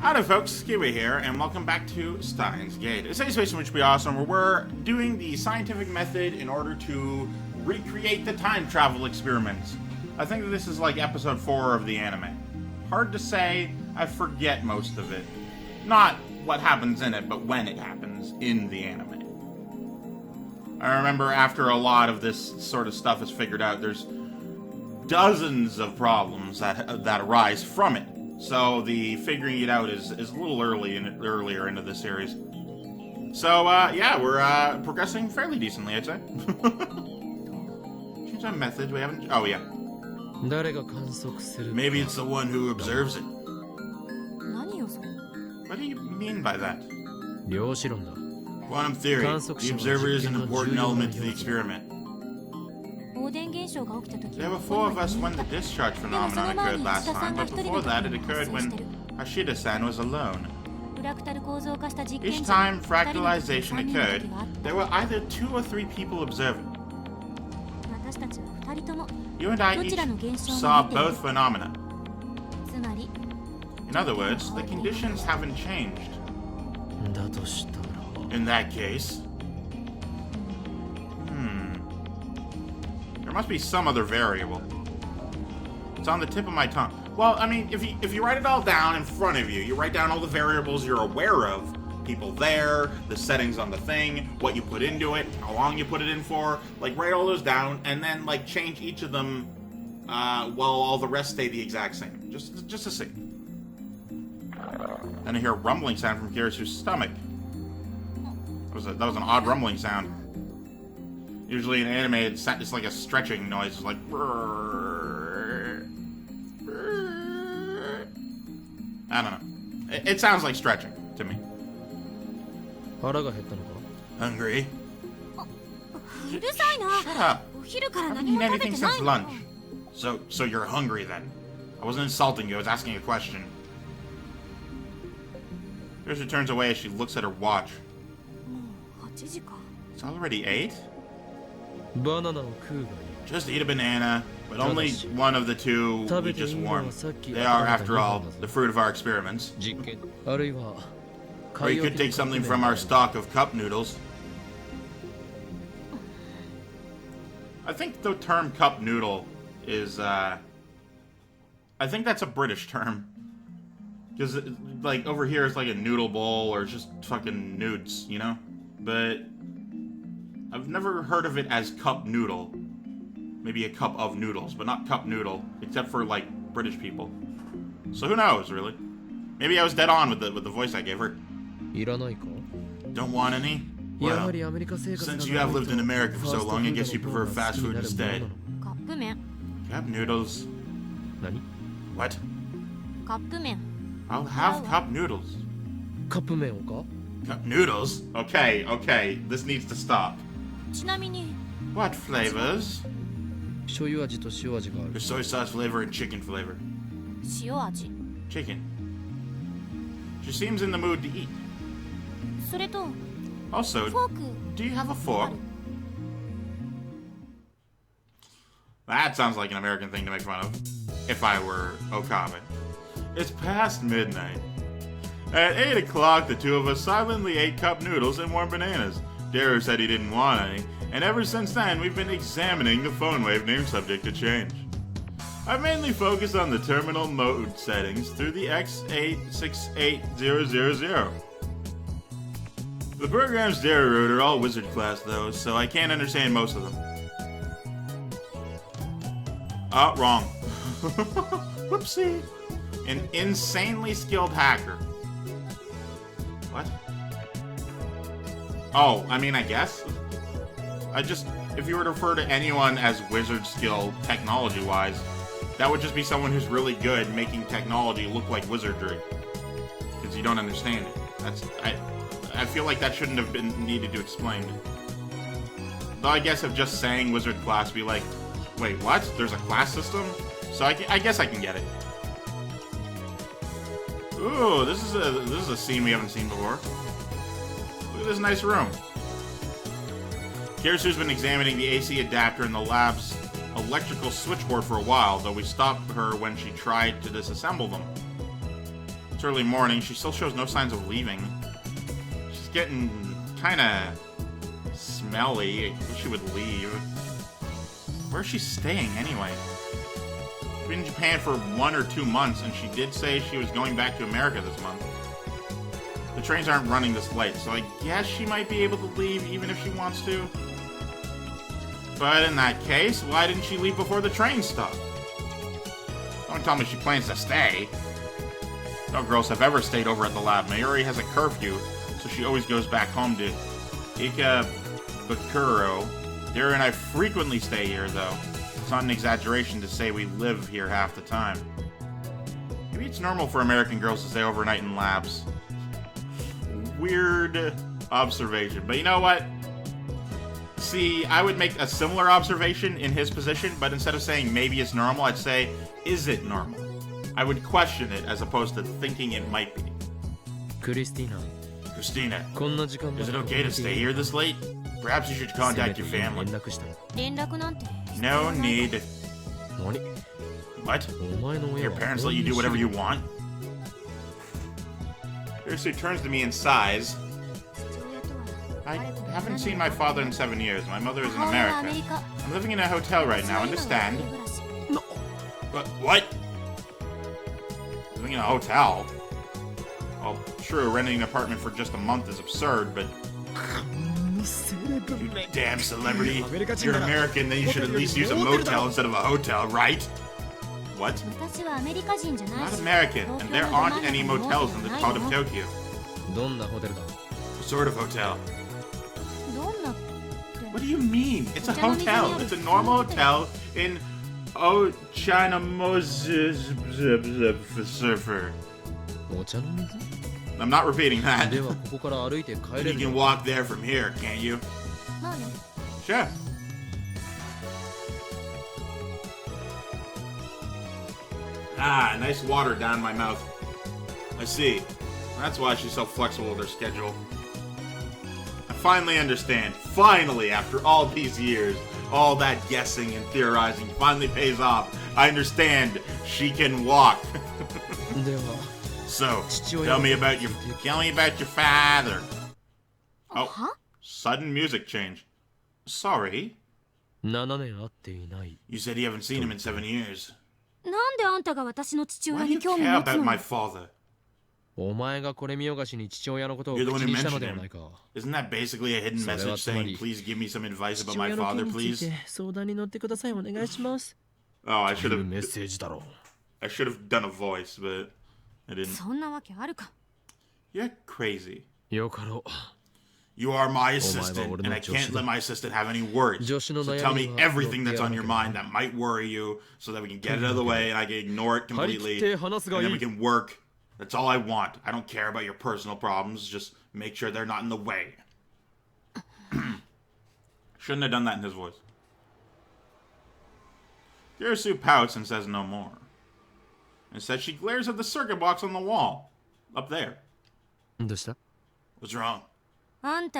Howdy folks, Keywii here, and welcome back to Steins Gate. It's a space in which we awesome where we're doing the scientific method in order to recreate the time travel experiments. I think that this is like episode 4 of the anime. Hard to say, I forget most of it. Not what happens in it, but when it happens in the anime. I remember after a lot of this sort of stuff is figured out, there's dozens of problems that arise from it. So the figuring it out is a little earlier into the series. So yeah, we're progressing fairly decently, I'd say. Change our method. We haven't. Oh yeah. Maybe it's the one who observes it. What do you mean by that? Quantum theory. The observer is an important element to the experiment. There were 4 of us when the discharge phenomenon occurred last time, but before that it occurred when Hashida-san was alone. Each time fractalization occurred, there were either 2 or 3 people observing. You and I each saw both phenomena. In other words, the conditions haven't changed. In that case... there must be some other variable. It's on the tip of my tongue. Well, I mean, if you write it all down in front of you, you write down all the variables you're aware of, people there, the settings on the thing, what you put into it, how long you put it in for, like write all those down, and then like change each of them while all the rest stay the exact same. Just to see. Then I hear a rumbling sound from Kirisu's stomach. That was an odd rumbling sound. Usually in anime, it's like a stretching noise. It's like... I don't know. It sounds like stretching to me. Hungry? Shut up. I haven't eaten anything since lunch. So you're hungry then? I wasn't insulting you, I was asking a question. Kirisu turns away as she looks at her watch. It's already 8? Just eat a banana, but only one of the 2 we just warmed. They are, after all, the fruit of our experiments. Or you could take something from our stock of cup noodles. I think the term cup noodle is, I think that's a British term. Because, like, over here it's like a noodle bowl or just fucking nudes, you know? But... I've never heard of it as cup noodle. Maybe a cup of noodles, but not cup noodle, except for, like, British people. So who knows, really? Maybe I was dead on with the voice I gave her. Don't want any? Well, since you have lived in America for so long, I guess you prefer fast food instead. Cup noodles. What? I'll have cup noodles. Cup noodles? Okay, this needs to stop. What flavors? There's soy sauce flavor and chicken flavor. Chicken. She seems in the mood to eat. Also, do you have a fork? That sounds like an American thing to make fun of. If I were Okabe. It's past midnight. At 8 o'clock, the 2 of us silently ate cup noodles and warm bananas. Daru said he didn't want any, and ever since then, we've been examining the phone wave name subject to change. I've mainly focused on the terminal mode settings through the X868000. The programs Daru wrote are all wizard class though, so I can't understand most of them. Oh, wrong. Whoopsie. An insanely skilled hacker. What? Oh, I mean, I guess. If you were to refer to anyone as wizard skill technology-wise, that would just be someone who's really good making technology look like wizardry. Because you don't understand it. I feel like that shouldn't have been needed to explain. Though I guess if just saying wizard class be like, wait, what? There's a class system? So I guess I can get it. Ooh, this is a scene we haven't seen before. Look at this nice room. Kirisu's been examining the AC adapter in the lab's electrical switchboard for a while, though we stopped her when she tried to disassemble them. It's early morning. She still shows no signs of leaving. She's getting kind of smelly. I wish she would leave. Where's she staying anyway? She's been in Japan for 1 or 2 months, and she did say she was going back to America this month. The trains aren't running this late, so I guess she might be able to leave even if she wants to. But in that case, why didn't she leave before the train stopped? Don't tell me she plans to stay. No girls have ever stayed over at the lab. Mayuri has a curfew, so she always goes back home to Ikebukuro. Dara and I frequently stay here, though. It's not an exaggeration to say we live here half the time. Maybe it's normal for American girls to stay overnight in labs. Weird observation, but you know what? See, I would make a similar observation in his position, but instead of saying maybe it's normal, I'd say, is it normal? I would question it as opposed to thinking it might be. Christina, is it okay to stay here this late? Perhaps you should contact your family. No need. What? Your parents let you do whatever you want? Kirsu turns to me and sighs. I haven't seen my father in 7 years. My mother is in America. I'm living in a hotel right now, understand? But what? Living in a hotel? Well, true, renting an apartment for just a month is absurd, but... You damn celebrity. You're American, then you should at least use a motel instead of a hotel, right? What? Not American, and there aren't any motels in the part of Tokyo. What sort of hotel? What do you mean? It's a hotel. It's a normal hotel in Surfer. I'm not repeating that. You can walk there from here, can't you? Sure. Ah, nice water down my mouth. I see. That's why she's so flexible with her schedule. I finally understand. Finally, after all these years, all that guessing and theorizing finally pays off. I understand. She can walk. So, tell me about your father. Oh, sudden music change. Sorry. You said you haven't seen him in 7 years. Why do you care about my father? You're the one who mentioned him. Isn't that basically a hidden message saying, please give me some advice about my father, please? Oh, I should have done a voice, but I didn't. You're crazy. You are my assistant, and I can't let my assistant have any worries. So tell me everything that's on your mind that might worry you, so that we can get it out of the way and I can ignore it completely, and then we can work. That's all I want. I don't care about your personal problems. Just make sure they're not in the way. Shouldn't have done that in his voice. Kirisu pouts and says no more. Instead, she glares at the circuit box on the wall. Up there. What's wrong? I have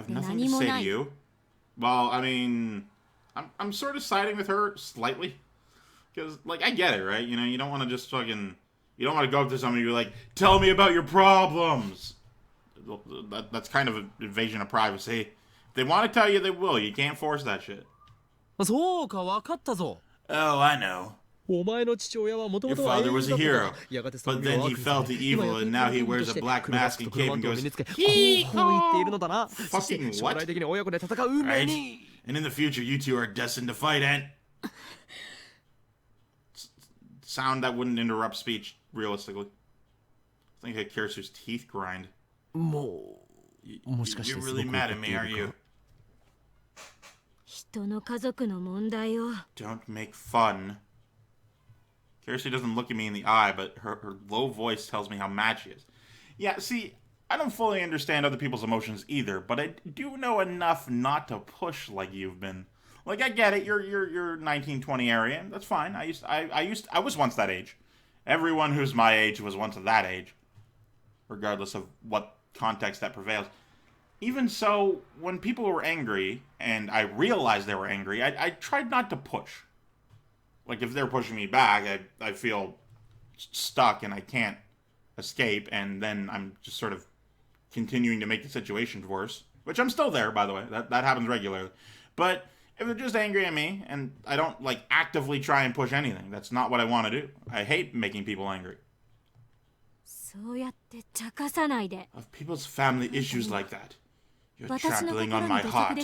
nothing to say to you. Well, I mean, I'm sort of siding with her slightly. Because, like, I get it, right? You know, you don't want to just fucking... You don't want to go up to somebody and be like, tell me about your problems. That's kind of an invasion of privacy. If they want to tell you, they will. You can't force that shit. Oh, I know. Your father was a hero, but then he fell to evil, and now he wears a black mask and cape and goes, hee-haw! Fucking what? Right? And in the future, you two are destined to fight, and... Sound that wouldn't interrupt speech, realistically. I think that Kirisu's teeth grind. You're really mad at me, are you? Don't make fun. Kirisu doesn't look at me in the eye, but her low voice tells me how mad she is. Yeah, see, I don't fully understand other people's emotions either, but I do know enough not to push like you've been. Like, I get it, you're 19, 20 area. That's fine. I was once that age. Everyone who's my age was once of that age. Regardless of what context that prevails. Even so, when people were angry, and I realized they were angry, I tried not to push. Like, if they're pushing me back, I feel stuck and I can't escape, and then I'm just sort of continuing to make the situation worse. Which I'm still there, by the way. That happens regularly. But if they're just angry at me, and I don't, like, actively try and push anything, that's not what I want to do. I hate making people angry. Of people's family issues like that. You're trampling on my heart.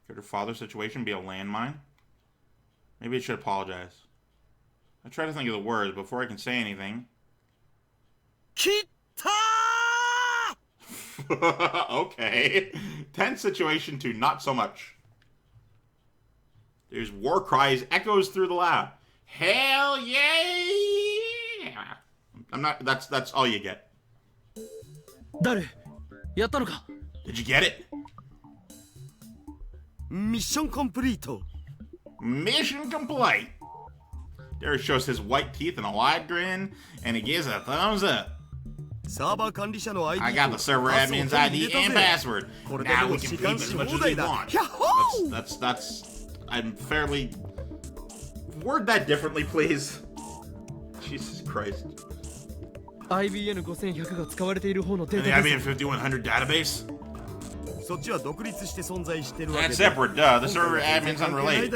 Could her father's situation be a landmine? Maybe I should apologize. I try to think of the words before I can say anything. Kita! Okay. Tense situation to not so much. There's war cries echoes through the lab. Hell yeah! I'm not. That's all you get. Did you get it? Mission complete. Mission complete. Derek shows his white teeth and a wide grin, and he gives a thumbs up. I got the server admin's ID and password. Now we can peep as much as we want. That's. I'm fairly. Word that differently, please. Jesus Christ. IBN 5100が使われている方のデータ。 The IBN 5100 database? That's separate, duh. The server admin's unrelated.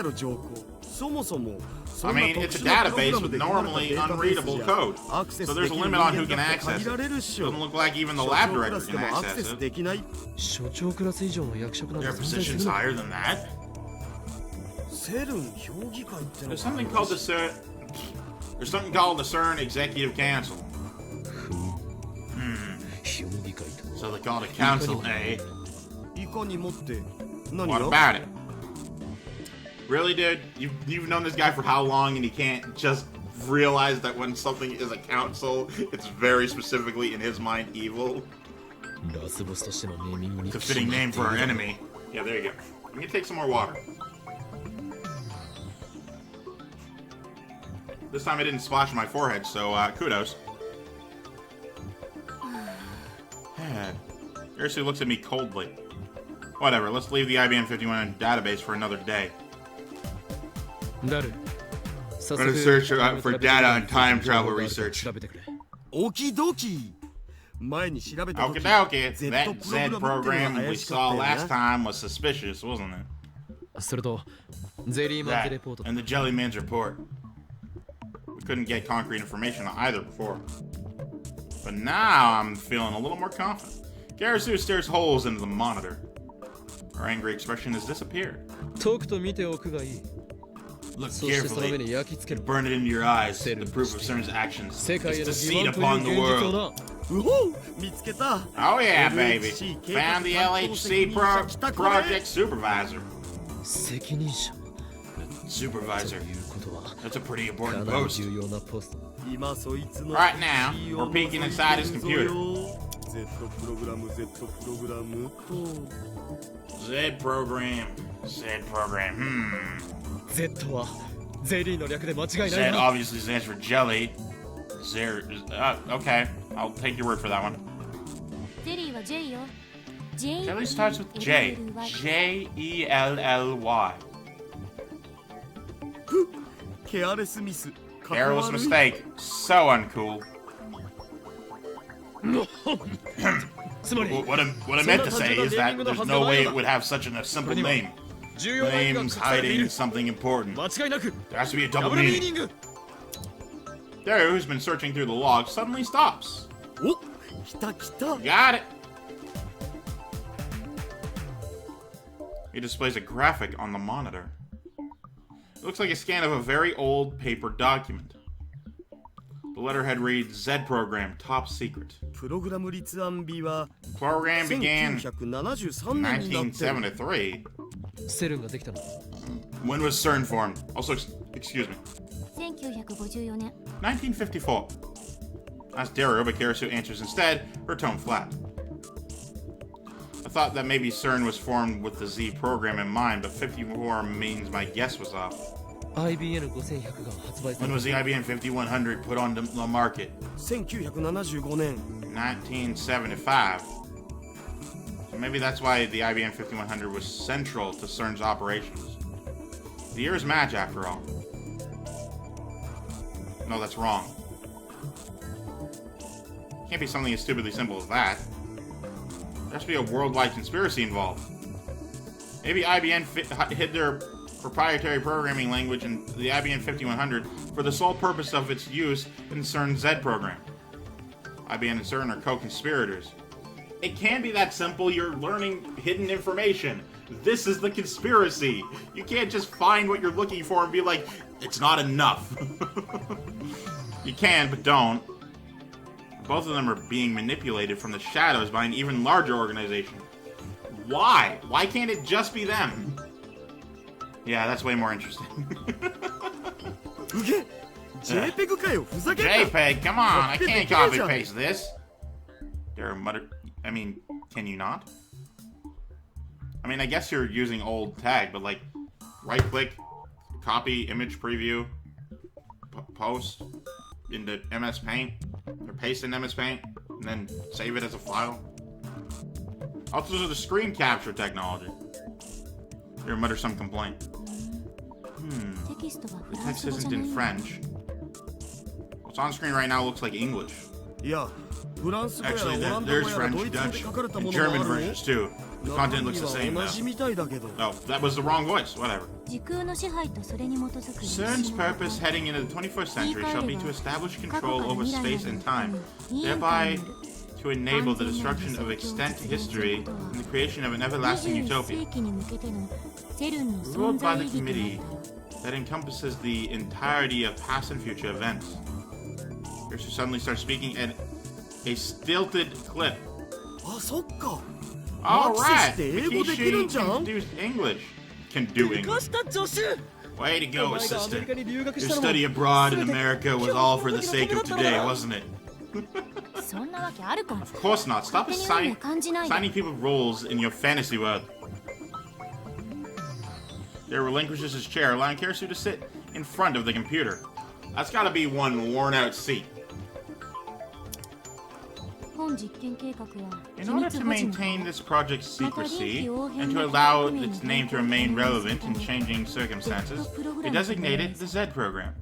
I mean, it's a database with normally unreadable code, so there's a limit on who can access it. Doesn't look like even the lab director can access it. Their position's higher than that. There's something called the CERN Executive Council. So they call it a council, eh? What about it? Really, dude? You've known this guy for how long and he can't just realize that when something is a council, it's very specifically, in his mind, evil? It's a fitting name for our enemy. Yeah, there you go. Let me take some more water. This time I didn't splash on my forehead, so kudos. Arisu looks at me coldly. Whatever, let's leave the IBM 5100 database for another day. Run a search for data on time travel research. Okie dokie. That Z program we saw last time was suspicious, wasn't it? That, and the Jellyman's report. We couldn't get concrete information on either before. But now I'm feeling a little more confident. Garasu stares holes into the monitor. Her angry expression has disappeared. Look carefully. Burn it into your eyes. The proof of CERN's actions is deceit upon the world. Oh yeah, baby. Found the LHC project supervisor. Supervisor. That's a pretty important post. Right now, we're peeking inside his computer. Z program. Z obviously stands for jelly. Okay, I'll take your word for that one. Jelly starts with J. J-E-L-L-Y. Careless mistake. So uncool. What I meant to say is that there's no way it would have such a simple name. Names hiding something important. There has to be a double meaning. Dario, who's been searching through the logs, suddenly stops. Got it. He displays a graphic on the monitor. It looks like a scan of a very old paper document. The letterhead reads, Z program, top secret. Program began in 1973. When was CERN formed? Also, excuse me. 1954. Asked Dario, but Karasu answers instead, her tone flat. I thought that maybe CERN was formed with the Z program in mind, but 54 means my guess was off. When was the IBM 5100 put on the market? 1975. So maybe that's why the IBM 5100 was central to CERN's operations. The years match, after all. No, that's wrong. Can't be something as stupidly simple as that. There has to be a worldwide conspiracy involved. Maybe IBM hid their proprietary programming language in the IBM 5100 for the sole purpose of its use in CERN's Z program. IBM and CERN are co-conspirators. It can't be that simple. You're learning hidden information. This is the conspiracy. You can't just find what you're looking for and be like, it's not enough. You can, but don't. Both of them are being manipulated from the shadows by an even larger organization. Why? Why can't it just be them? Yeah, that's way more interesting. JPEG, come on, I can't copy paste this. I mean, can you not? I mean, I guess you're using old tag, but like, right click, copy, image preview, post into MS Paint, or paste in MS Paint, and then save it as a file. Also, there's the screen capture technology. Here, mutter some complaint. The text isn't in French. What's on screen right now looks like English. Actually, there's French, Dutch, and German versions too. The content looks the same now. Oh, that was the wrong voice. Whatever. CERN's purpose heading into the 21st century shall be to establish control over space and time, thereby to enable the destruction of extant history and the creation of an everlasting utopia. Ruled by the committee that encompasses the entirety of past and future events. Here she suddenly starts speaking at a stilted clip. Alright! Mikishi can do English. Can do English. Way to go, assistant. Your study abroad in America was all for the sake of today, wasn't it? Of course not. Stop assigning people roles in your fantasy world. There relinquishes his chair, allowing Karasu to sit in front of the computer. That's gotta be one worn-out seat. In order to maintain this project's secrecy and to allow its name to remain relevant in changing circumstances, we designated the Z program.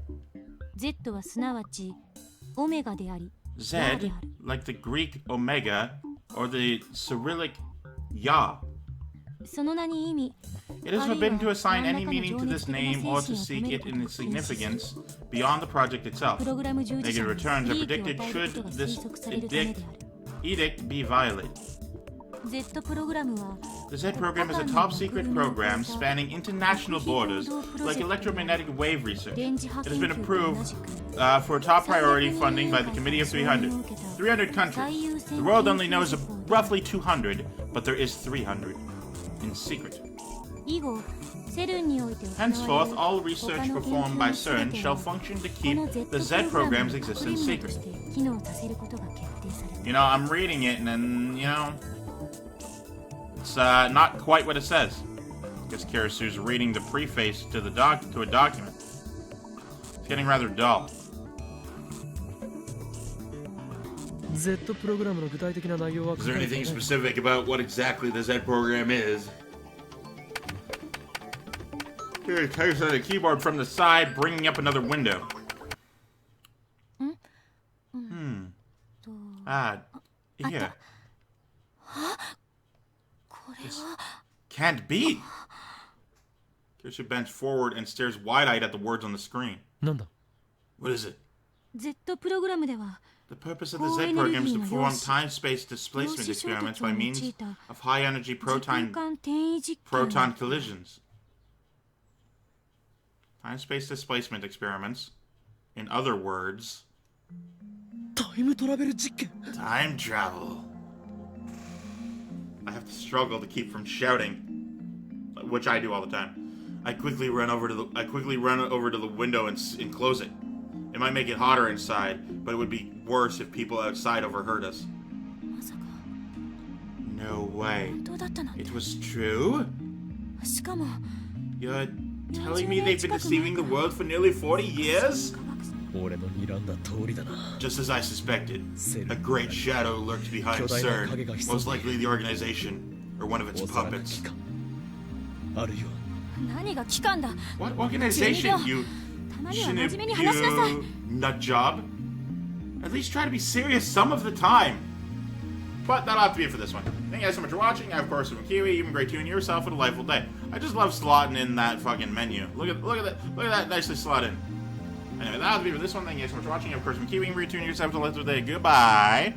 Z, like the Greek omega or the Cyrillic Ya. It is forbidden to assign any meaning to this name or to seek it in its significance beyond the project itself. Negative returns are predicted should this edict be violated. The Z program is a top-secret program spanning international borders, like electromagnetic wave research. It has been approved for top priority funding by the Committee of 300. 300 countries. The world only knows of roughly 200, but there is 300 in secret. Henceforth, all research performed by CERN shall function to keep the Z program's existence secret. You know, I'm reading it, and then, you know, it's not quite what it says. I guess Karasu's reading the preface to a document. It's getting rather dull. Is there anything specific about what exactly the Z program is? Here, it types on the keyboard from the side, bringing up another window. Here. This can't be. Karasu bends forward and stares wide-eyed at the words on the screen. What is it? The purpose of the Z program is to perform time-space displacement experiments by means of high-energy proton collisions. Time-space displacement experiments. In other words... Time travel. I have to struggle to keep from shouting, which I do all the time. I quickly run over to the window and close it. It might make it hotter inside, but it would be worse if people outside overheard us. No way. It was true? You're telling me they've been deceiving the world for nearly 40 years? Just as I suspected, a great shadow lurked behind CERN, most likely the organization, or one of its puppets. 何が機関だ。 What organization, you たまには真面目に話しなさい。 nut job? At least try to be serious some of the time. But that'll have to be it for this one. Thank you guys so much for watching. I, of course, am Keywii. You've been great tuning yourself a delightful day. I just love slotting in that fucking menu. Look at that nicely slot in. Anyway, that'll have to be it for this one. Thank you guys so much for watching. Of course, I'm Keywii. You've been great tuning yourself a delightful day. Goodbye.